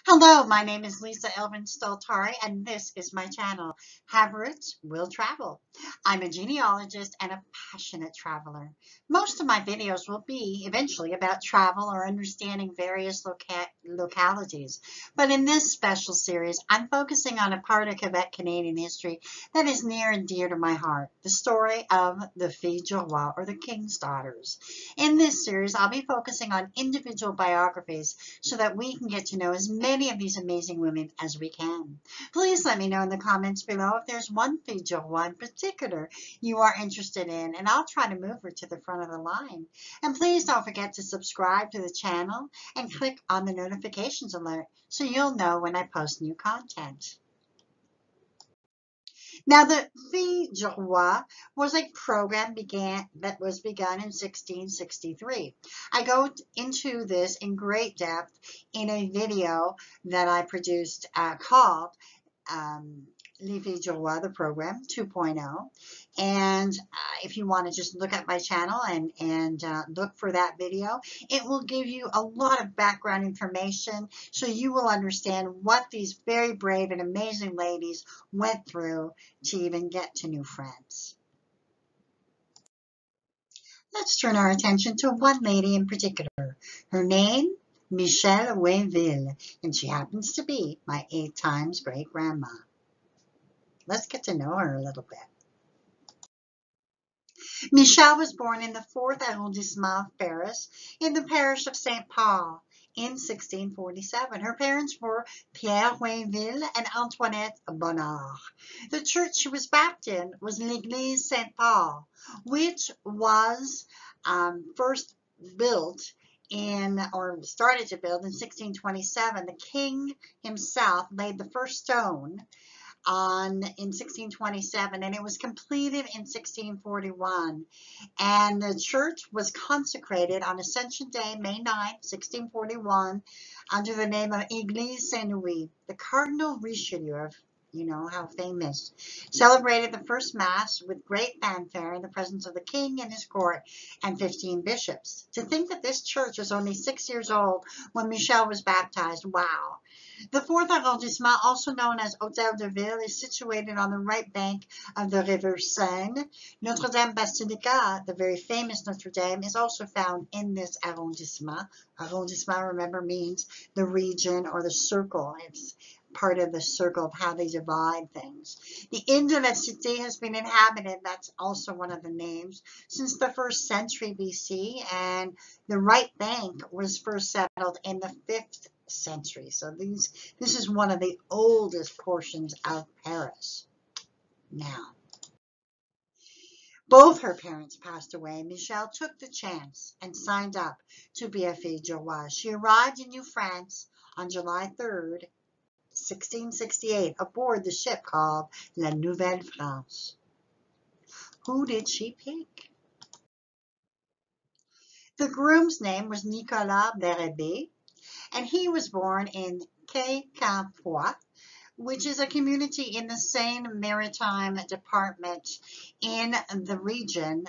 Hello, my name is Lisa Elvin Stoltari, and this is my channel, Have Roots, Will Travel. I'm a genealogist and a passionate traveler. Most of my videos will be eventually about travel or understanding various localities. But in this special series, I'm focusing on a part of Quebec Canadian history that is near and dear to my heart, the story of the Fille du Roi, or the King's Daughters. In this series, I'll be focusing on individual biographies so that we can get to know as many of these amazing women as we can. Please let me know in the comments below if there's one Fille du Roi in particular you are interested in, and I'll try to move her to the front of the line. And please don't forget to subscribe to the channel and click on the notifications alert so you'll know when I post new content. Now, the Fille du Roi was a program that was begun in 1663. I go into this in great depth in a video that I produced called Les Filles du Roi, the program 2.0. And if you want to just look at my channel and look for that video, it will give you a lot of background information so you will understand what these very brave and amazing ladies went through to even get to New France. Let's turn our attention to one lady in particular. Her name, Michelle Ouinville, and she happens to be my 8 times great-grandma. Let's get to know her a little bit. Michelle was born in the 4th arrondissement of Paris, in the parish of St. Paul, in 1647. Her parents were Pierre Ouinville and Antoinette Bonnard. The church she was baptized in was l'Église St. Paul, which was first built started to build in 1627. The king himself laid the first stone in 1627, and it was completed in 1641. And the church was consecrated on Ascension Day, May 9, 1641, under the name of Église Saint-Louis. The Cardinal Richelieu, you know how famous, celebrated the first Mass with great fanfare in the presence of the king and his court and 15 bishops. To think that this church was only 6 years old when Michelle was baptized, wow. The 4th arrondissement, also known as Hôtel de Ville, is situated on the right bank of the River Seine. Notre-Dame Basilica, the very famous Notre Dame, is also found in this arrondissement. Arrondissement, remember, means the region or the circle. It's part of the circle of how they divide things. The Ile de la Cité has been inhabited, that's also one of the names, since the 1st century BC, and the right bank was first settled in the 5th century. So this is one of the oldest portions of Paris. Now, both her parents passed away. Michelle took the chance and signed up to be a Fille du Roi. She arrived in New France on July 3rd, 1668, aboard the ship called La Nouvelle France. Who did she pick? The groom's name was Nicolas Berube, and he was born in Quai-Campoix, which is a community in the Seine-Maritime department in the region,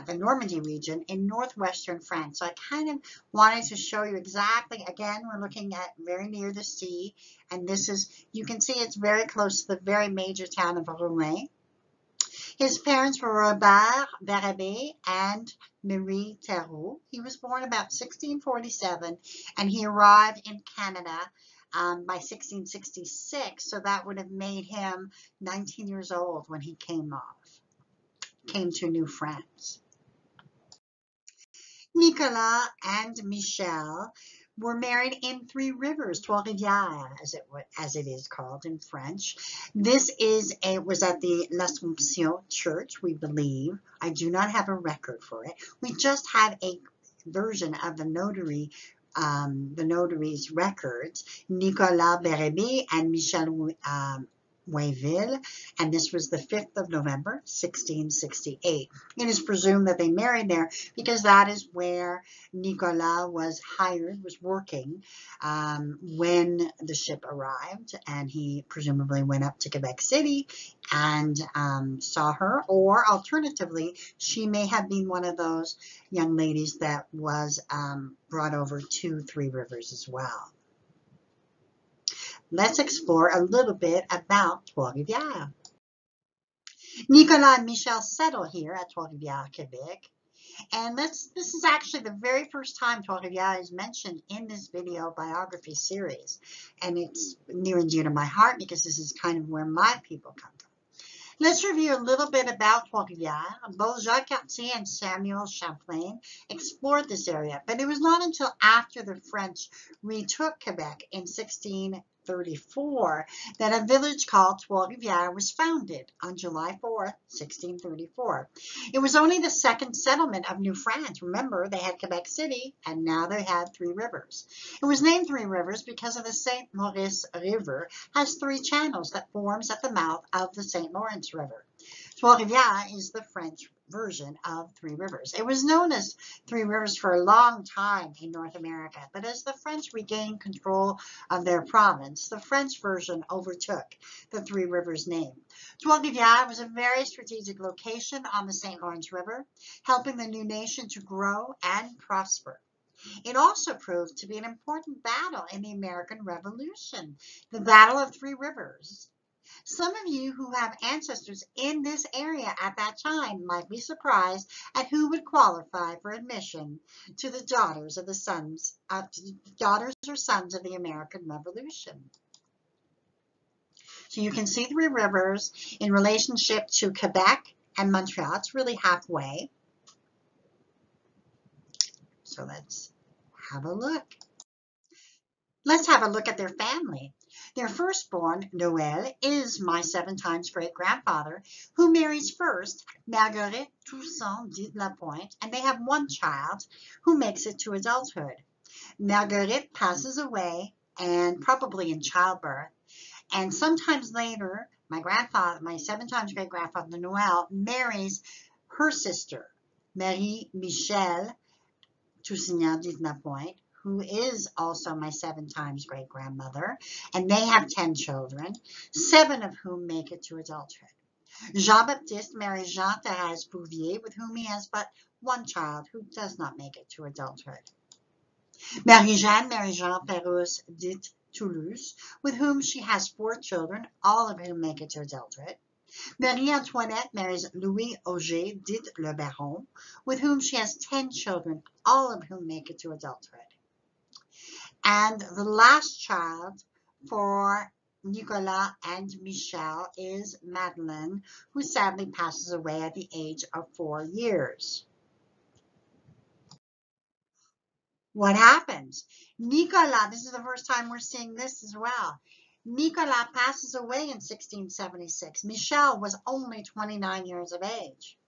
the Normandy region in northwestern France. So I kind of wanted to show you exactly, again, we're looking at very near the sea, and this is, you can see it's very close to the very major town of Rouen. His parents were Robert Berube and Marie Theroux. He was born about 1647, and he arrived in Canada by 1666, so that would have made him 19 years old when he came to New France. Nicolas and Michelle were married in Three Rivers, Trois Rivieres, as it is called in French. This was at the L'Assomption Church, we believe. I do not have a record for it. We just have a version of the notary's records, Nicolas Berube and Michelle Ouinville, and this was the 5th of November, 1668. It is presumed that they married there because that is where Nicolas was working when the ship arrived, and he presumably went up to Quebec City and saw her, or alternatively, she may have been one of those young ladies that was brought over to Three Rivers as well. let's explore a little bit about Trois-Rivières. Nicolas and Michel settled here at Trois-Rivières, Quebec. And this is actually the very first time Trois-Rivières is mentioned in this video biography series. And it's near and dear to my heart because this is kind of where my people come from. Let's review a little bit about Trois-Rivières. Both Jacques Cartier and Samuel Champlain explored this area, but it was not until after the French retook Quebec in 1634 that a village called Trois-Rivières was founded on July 4th, 1634. It was only the second settlement of New France. Remember, they had Quebec City, and now they had Three Rivers. It was named Three Rivers because of the St. Maurice River has three channels that forms at the mouth of the St. Lawrence River. Trois-Rivières is the French version of Three Rivers. It was known as Three Rivers for a long time in North America, but as the French regained control of their province, the French version overtook the Three Rivers name. Trois-Rivières was a very strategic location on the St. Lawrence River, helping the new nation to grow and prosper. It also proved to be an important battle in the American Revolution, the Battle of Three Rivers. Some of you who have ancestors in this area at that time might be surprised at who would qualify for admission to the daughters or sons of the American Revolution. So you can see Three Rivers in relationship to Quebec and Montreal. It's really halfway. So let's have a look. Let's have a look at their family. Their firstborn, Noël, is my 7 times great-grandfather, who marries first Marguerite Toussaint de la Pointe, and they have one child who makes it to adulthood. Marguerite passes away, and probably in childbirth, and sometimes later, my 7 times great-grandfather, Noël, marries her sister, Marie Michel Toussaint de la Pointe, who is also my 7 times great-grandmother, and they have 10 children, 7 of whom make it to adulthood. Jean-Baptiste marries Jean-Thérèse Bouvier, with whom he has but one child who does not make it to adulthood. Marie-Jeanne marries Jean Pérouse dit Toulouse, with whom she has 4 children, all of whom make it to adulthood. Marie-Antoinette marries Louis Auger dit Le Baron, with whom she has 10 children, all of whom make it to adulthood. And the last child for Nicolas and Michel is Madeleine, who sadly passes away at the age of 4 years. What happens? Nicolas, this is the first time we're seeing this as well. Nicolas passes away in 1676. Michel was only 29 years of age.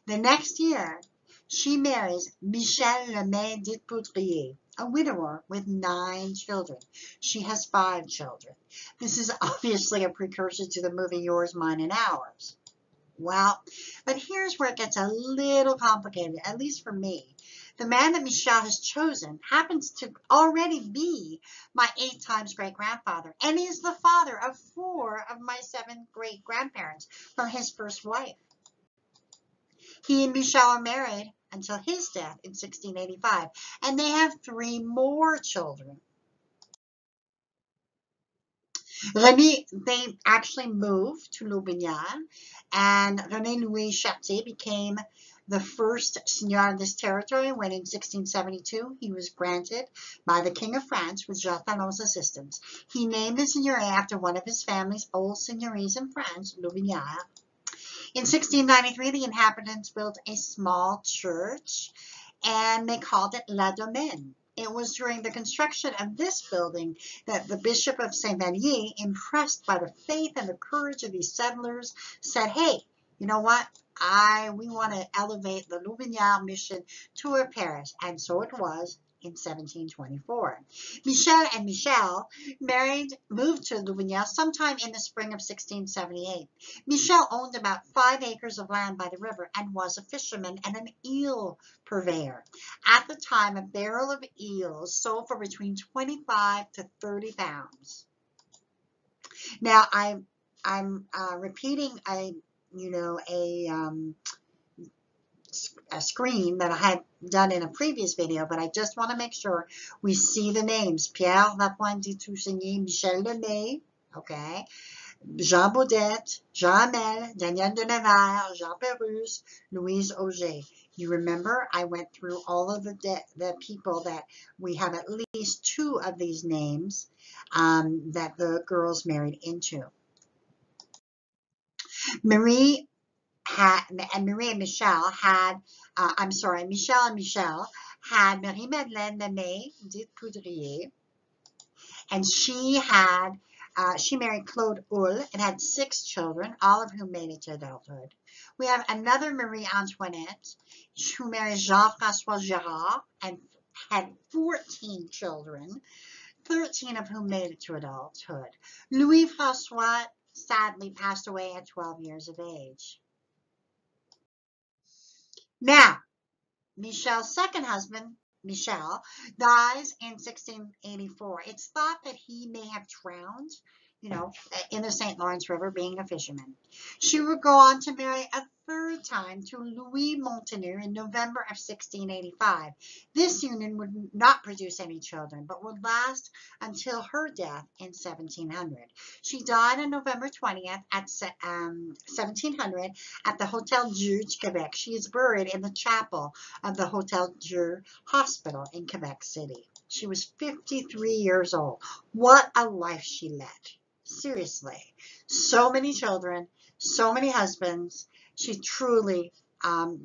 The next year, she marries Michel Lemay dit Poudrier, a widower with 9 children. She has 5 children. This is obviously a precursor to the movie Yours, Mine, and Ours. Well, but here's where it gets a little complicated, at least for me. The man that Michel has chosen happens to already be my 8 times great-grandfather, and is the father of 4 of my 7 great-grandparents from his first wife. He and Michel are married until his death in 1685, and they have 3 more children. They actually moved to Loubignan, and René Louis Chartier became the first seigneur of this territory when in 1672 he was granted by the King of France with Jacques Talon's assistance. He named the seigneury after one of his family's old seigneuries in France, Loubignan. In 1693, the inhabitants built a small church, and they called it La Domaine. It was during the construction of this building that the Bishop of Saint-Vallier, impressed by the faith and the courage of these settlers, said, hey, you know what? We want to elevate the Loubignan mission to a parish. And so it was in 1724. Michel and Michel moved to Loubignan sometime in the spring of 1678. Michel owned about 5 acres of land by the river and was a fisherman and an eel purveyor. At the time, a barrel of eels sold for between 25 to 30 pounds. Now, I'm repeating a a screen that I had done in a previous video, but I just want to make sure we see the names. Pierre Lapointe du Toussaint, Michel Lemay, okay, Jean Baudette, Jean Hamel, Daniel de Nevers, Jean Pérouse, Louise Auger. You remember I went through all of the people that we have at least 2 of these names that the girls married into. Marie and Michel had, Michel and Michel had Marie-Madeleine Lemay, dite Poudrier, and she married Claude Hull and had 6 children, all of whom made it to adulthood. We have another Marie Antoinette who married Jean-François Girard and had 14 children, 13 of whom made it to adulthood. Louis-François sadly passed away at 12 years of age. Now, Michel's second husband, Michel, dies in 1684. It's thought that he may have drowned, in the St. Lawrence River being a fisherman. She would go on to marry a 3rd time to Louis Montenue in November of 1685. This union would not produce any children, but would last until her death in 1700. She died on November 20th at 1700 at the Hotel Dieu de Quebec. She is buried in the chapel of the Hotel Dieu Hospital in Quebec City. She was 53 years old. What a life she led. Seriously. So many children, so many husbands. She truly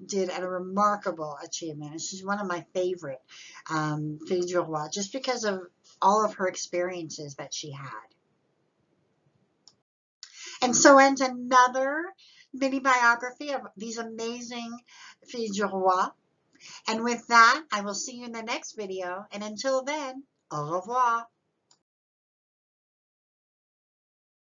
did a remarkable achievement. And she's one of my favorite Fille du Roi, just because of all of her experiences that she had. And so ends another mini biography of these amazing Filles du Roi. And with that, I will see you in the next video. And until then, au revoir.